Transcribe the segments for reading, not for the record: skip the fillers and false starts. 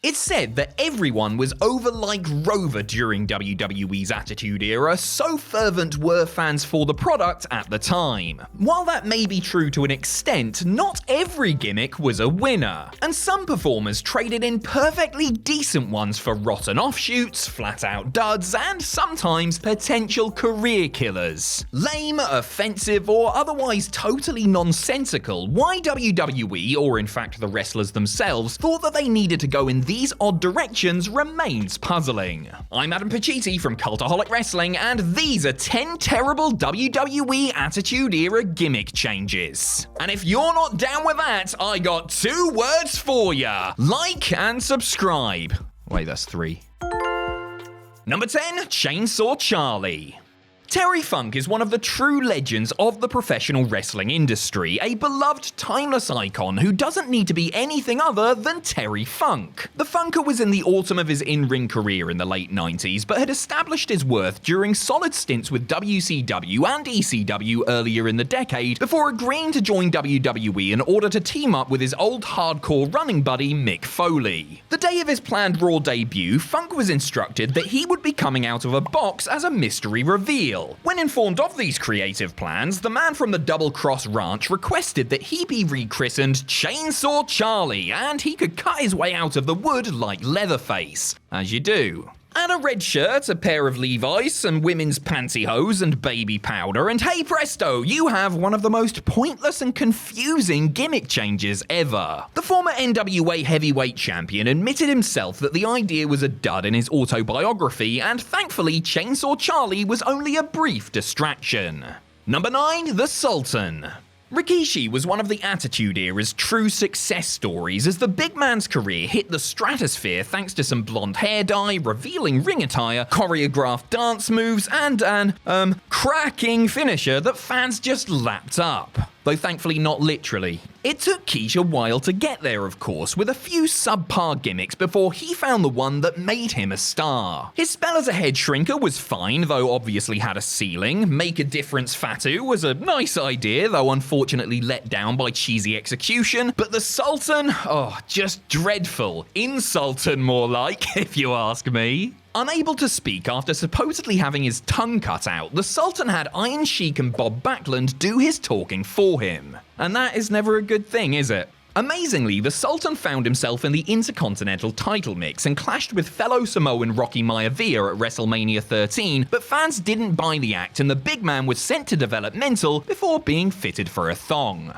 It's said that everyone was over like Rover during WWE's Attitude Era, so fervent were fans for the product at the time. While that may be true to an extent, not every gimmick was a winner, and some performers traded in perfectly decent ones for rotten offshoots, flat-out duds, and sometimes potential career killers. Lame, offensive, or otherwise totally nonsensical, why WWE, or in fact the wrestlers themselves, thought that they needed to go in these odd directions remains puzzling. I'm Adam Pacitti from Cultaholic Wrestling, and these are 10 terrible WWE Attitude Era gimmick changes. And if you're not down with that, I got 2 words for ya. Like and subscribe. Wait, that's 3. Number 10, Chainsaw Charlie. Terry Funk is one of the true legends of the professional wrestling industry, a beloved, timeless icon who doesn't need to be anything other than Terry Funk. The Funker was in the autumn of his in-ring career in the late 90s, but had established his worth during solid stints with WCW and ECW earlier in the decade, before agreeing to join WWE in order to team up with his old hardcore running buddy Mick Foley. The day of his planned Raw debut, Funk was instructed that he would be coming out of a box as a mystery reveal. When informed of these creative plans, the man from the Double Cross Ranch requested that he be rechristened Chainsaw Charlie, and he could cut his way out of the wood like Leatherface, as you do. Add a red shirt, a pair of Levi's, some women's pantyhose, and baby powder, and hey presto, you have one of the most pointless and confusing gimmick changes ever. The former NWA heavyweight champion admitted himself that the idea was a dud in his autobiography, and thankfully Chainsaw Charlie was only a brief distraction. Number 9, the Sultan. Rikishi was one of the Attitude Era's true success stories, as the big man's career hit the stratosphere thanks to some blonde hair dye, revealing ring attire, choreographed dance moves, and an, cracking finisher that fans just lapped up. Though thankfully not literally. It took Kish a while to get there, of course, with a few subpar gimmicks before he found the one that made him a star. His spell as a head shrinker was fine, though obviously had a ceiling. Make a difference Fatu was a nice idea, though unfortunately let down by cheesy execution. But the Sultan? Oh, just dreadful. Insultan more like, if you ask me. Unable to speak after supposedly having his tongue cut out, the Sultan had Iron Sheik and Bob Backlund do his talking for him. And that is never a good thing, is it? Amazingly, the Sultan found himself in the Intercontinental title mix and clashed with fellow Samoan Rocky Maivia at WrestleMania 13, but fans didn't buy the act and the big man was sent to developmental before being fitted for a thong.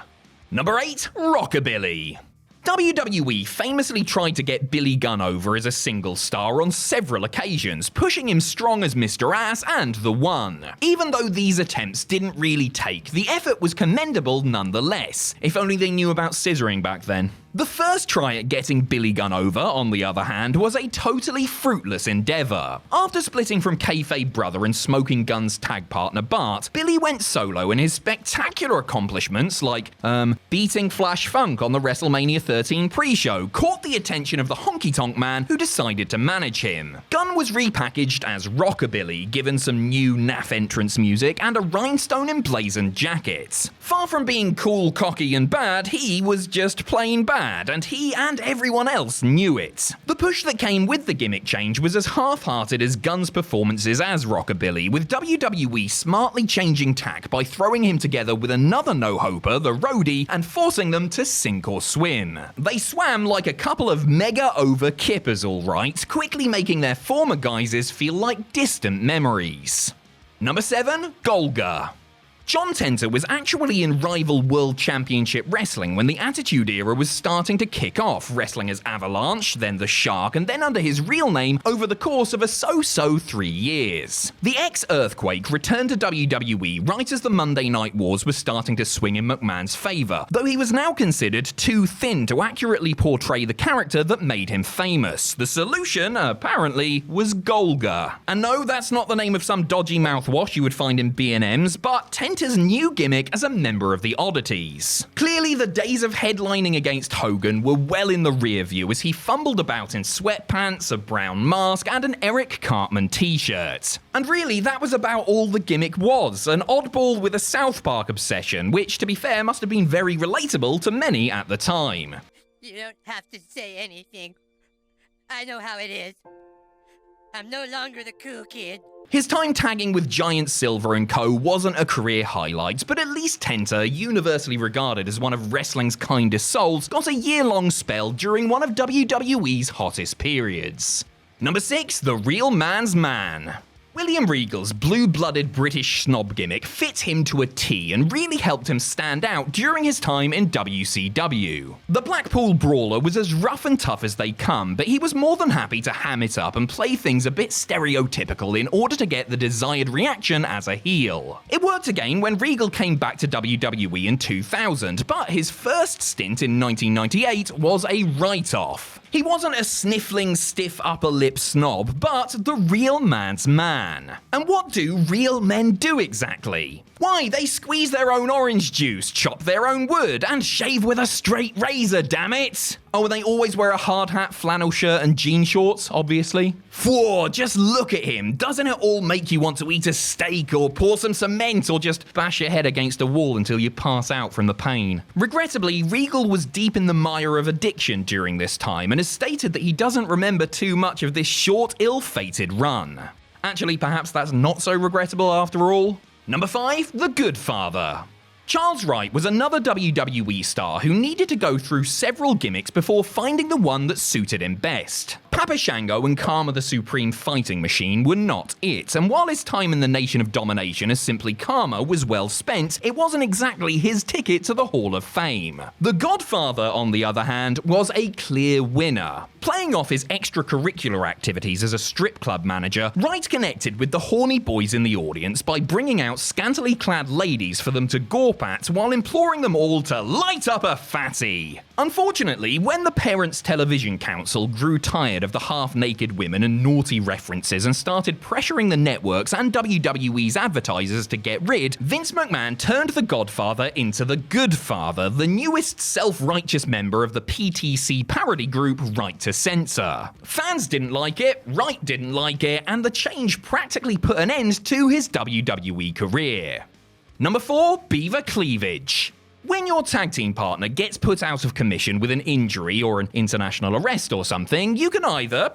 Number 8, Rockabilly. WWE famously tried to get Billy Gunn over as a single star on several occasions, pushing him strong as Mr. Ass and The One. Even though these attempts didn't really take, the effort was commendable nonetheless. If only they knew about scissoring back then. The first try at getting Billy Gunn over, on the other hand, was a totally fruitless endeavor. After splitting from Kayfabe Brother and Smoking Gun's tag partner Bart, Billy went solo, and his spectacular accomplishments like, beating Flash Funk on the WrestleMania 13 pre-show caught the attention of the honky-tonk man who decided to manage him. Gunn was repackaged as Rockabilly, given some new naff entrance music and a rhinestone emblazoned jacket. Far from being cool, cocky, and bad, he was just plain bad, and he and everyone else knew it. The push that came with the gimmick change was as half-hearted as Gunn's performances as Rockabilly, with WWE smartly changing tack by throwing him together with another no-hoper, the Roadie, and forcing them to sink or swim. They swam like a couple of mega-over kippers, alright, quickly making their former guises feel like distant memories. Number 7, Golga. John Tenta was actually in rival World Championship Wrestling when the Attitude Era was starting to kick off, wrestling as Avalanche, then the Shark, and then under his real name over the course of a so-so 3 years. The ex-Earthquake returned to WWE right as the Monday Night Wars was starting to swing in McMahon's favor, though he was now considered too thin to accurately portray the character that made him famous. The solution, apparently, was Golga. And no, that's not the name of some dodgy mouthwash you would find in B&M's, but Tenta's new gimmick as a member of the Oddities. Clearly, the days of headlining against Hogan were well in the rear view as he fumbled about in sweatpants, a brown mask, and an Eric Cartman t-shirt. And really, that was about all the gimmick was, an oddball with a South Park obsession, which, to be fair, must have been very relatable to many at the time. You don't have to say anything. I know how it is. I'm no longer the cool kid. His time tagging with Giant Silver and co. wasn't a career highlight, but at least Tenta, universally regarded as one of wrestling's kindest souls, got a year-long spell during one of WWE's hottest periods. Number 6, The Real Man's Man. William Regal's blue-blooded British snob gimmick fit him to a T and really helped him stand out during his time in WCW. The Blackpool Brawler was as rough and tough as they come, but he was more than happy to ham it up and play things a bit stereotypical in order to get the desired reaction as a heel. It worked again when Regal came back to WWE in 2000, but his first stint in 1998 was a write-off. He wasn't a sniffling, stiff upper lip snob, but the real man's man. And what do real men do exactly? Why, they squeeze their own orange juice, chop their own wood, and shave with a straight razor, damn it! Oh, and they always wear a hard hat, flannel shirt, and jean shorts, obviously. Whoa, just look at him. Doesn't it all make you want to eat a steak, or pour some cement, or just bash your head against a wall until you pass out from the pain? Regrettably, Regal was deep in the mire of addiction during this time, and has stated that he doesn't remember too much of this short, ill-fated run. Actually, perhaps that's not so regrettable after all. Number 5, The Good Father. Charles Wright was another WWE star who needed to go through several gimmicks before finding the one that suited him best. Papa Shango and Karma the Supreme Fighting Machine were not it, and while his time in the Nation of Domination as simply Karma was well spent, it wasn't exactly his ticket to the Hall of Fame. The Godfather, on the other hand, was a clear winner. Playing off his extracurricular activities as a strip club manager, Wright connected with the horny boys in the audience by bringing out scantily clad ladies for them to gawp at while imploring them all to light up a fatty. Unfortunately, when the Parents Television Council grew tired of the half-naked women and naughty references and started pressuring the networks and WWE's advertisers to get rid, Vince McMahon turned the Godfather into the Good Father, the newest self-righteous member of the PTC parody group Right to Censor. Fans didn't like it, Wright didn't like it, and the change practically put an end to his WWE career. Number 4, Beaver Cleavage. When your tag team partner gets put out of commission with an injury or an international arrest or something, you can either,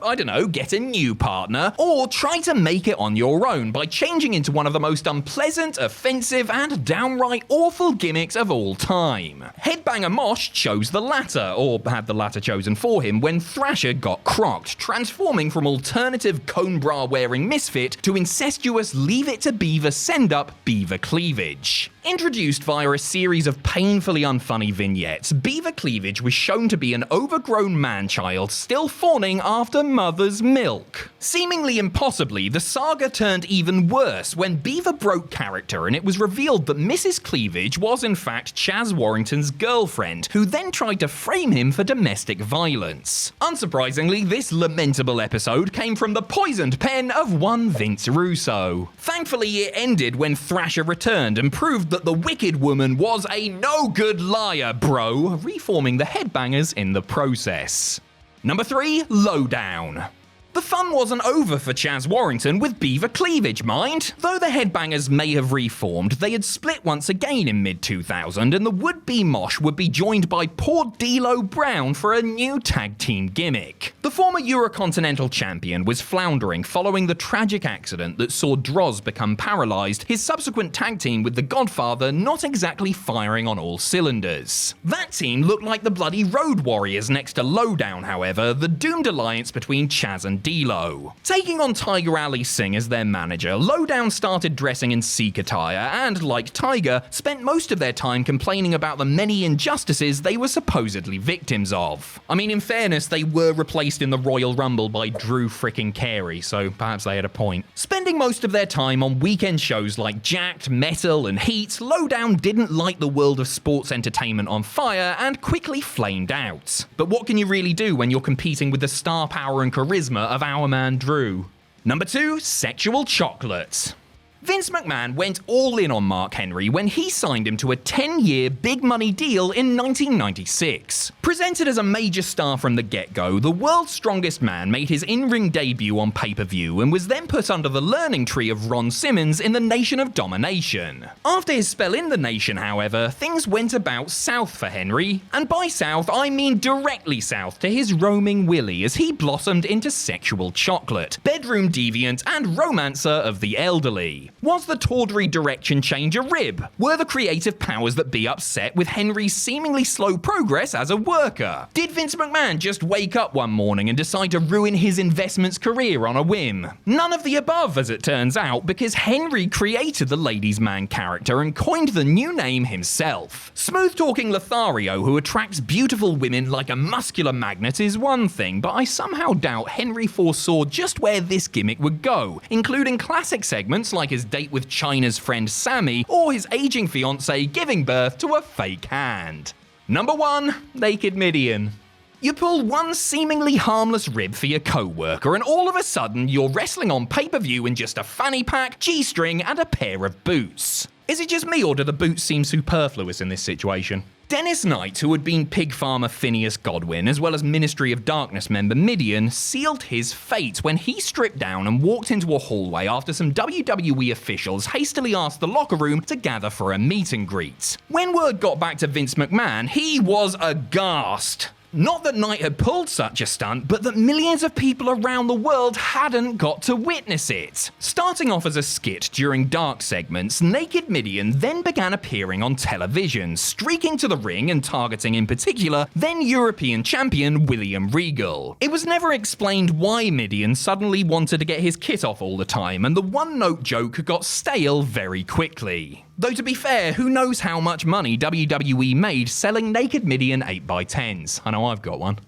get a new partner, or try to make it on your own by changing into one of the most unpleasant, offensive, and downright awful gimmicks of all time. Headbanger Mosh chose the latter, or had the latter chosen for him, when Thrasher got crocked, transforming from alternative cone bra wearing misfit to incestuous Leave It to Beaver send-up Beaver Cleavage. Introduced via a series of painfully unfunny vignettes, Beaver Cleavage was shown to be an overgrown man-child still fawning after mother's milk. Seemingly impossibly, the saga turned even worse when Beaver broke character and it was revealed that Mrs. Cleavage was in fact Chaz Warrington's girlfriend, who then tried to frame him for domestic violence. Unsurprisingly, this lamentable episode came from the poisoned pen of one Vince Russo. Thankfully, it ended when Thrasher returned and proved that the Wicked Woman was a no-good liar, bro, reforming the Headbangers in the process. Number 3, Lowdown. The fun wasn't over for Chaz Warrington with Beaver Cleavage, mind. Though the Headbangers may have reformed, they had split once again in mid-2000, and the would-be Mosh would be joined by poor D'Lo Brown for a new tag team gimmick. The former Eurocontinental champion was floundering following the tragic accident that saw Droz become paralysed, his subsequent tag team with the Godfather not exactly firing on all cylinders. That team looked like the bloody Road Warriors next to Lowdown, however, the doomed alliance between Chaz and D'Lo. Taking on Tiger Ali Singh as their manager, Lowdown started dressing in Sikh attire and, like Tiger, spent most of their time complaining about the many injustices they were supposedly victims of. I mean, in fairness, they were replaced in the Royal Rumble by Drew frickin' Carey, so perhaps they had a point. Spending most of their time on weekend shows like Jacked, Metal, and Heat, Lowdown didn't light the world of sports entertainment on fire and quickly flamed out. But what can you really do when you're competing with the star power and charisma of our man Drew? Number 2, Sexual Chocolate. Vince McMahon went all in on Mark Henry when he signed him to a 10-year big money deal in 1996. Presented as a major star from the get-go, the world's strongest man made his in-ring debut on pay-per-view and was then put under the learning tree of Ron Simmons in the Nation of Domination. After his spell in the Nation, however, things went about south for Henry, and by south I mean directly south to his roaming Willie as he blossomed into sexual chocolate, bedroom deviant and romancer of the elderly. Was the tawdry direction change a rib? Were the creative powers that be upset with Henry's seemingly slow progress as a worker? Did Vince McMahon just wake up one morning and decide to ruin his investments career on a whim? None of the above, as it turns out, because Henry created the ladies' man character and coined the new name himself. Smooth-talking Lothario who attracts beautiful women like a muscular magnet is one thing, but I somehow doubt Henry foresaw just where this gimmick would go, including classic segments like his date with Chyna's friend Sammy or his aging fiancée giving birth to a fake hand. Number 1. Naked Midian. You pull one seemingly harmless rib for your co-worker and all of a sudden you're wrestling on pay-per-view in just a fanny pack, G-string and a pair of boots. Is it just me or do the boots seem superfluous in this situation? Dennis Knight, who had been pig farmer Phineas Godwin, as well as Ministry of Darkness member Midian, sealed his fate when he stripped down and walked into a hallway after some WWE officials hastily asked the locker room to gather for a meet and greet. When word got back to Vince McMahon, he was aghast. Not that Knight had pulled such a stunt, but that millions of people around the world hadn't got to witness it. Starting off as a skit during dark segments, Naked Midian then began appearing on television, streaking to the ring and targeting in particular then European champion William Regal. It was never explained why Midian suddenly wanted to get his kit off all the time, and the one-note joke got stale very quickly. Though to be fair, who knows how much money WWE made selling Naked Midian 8x10s? I know I've got one.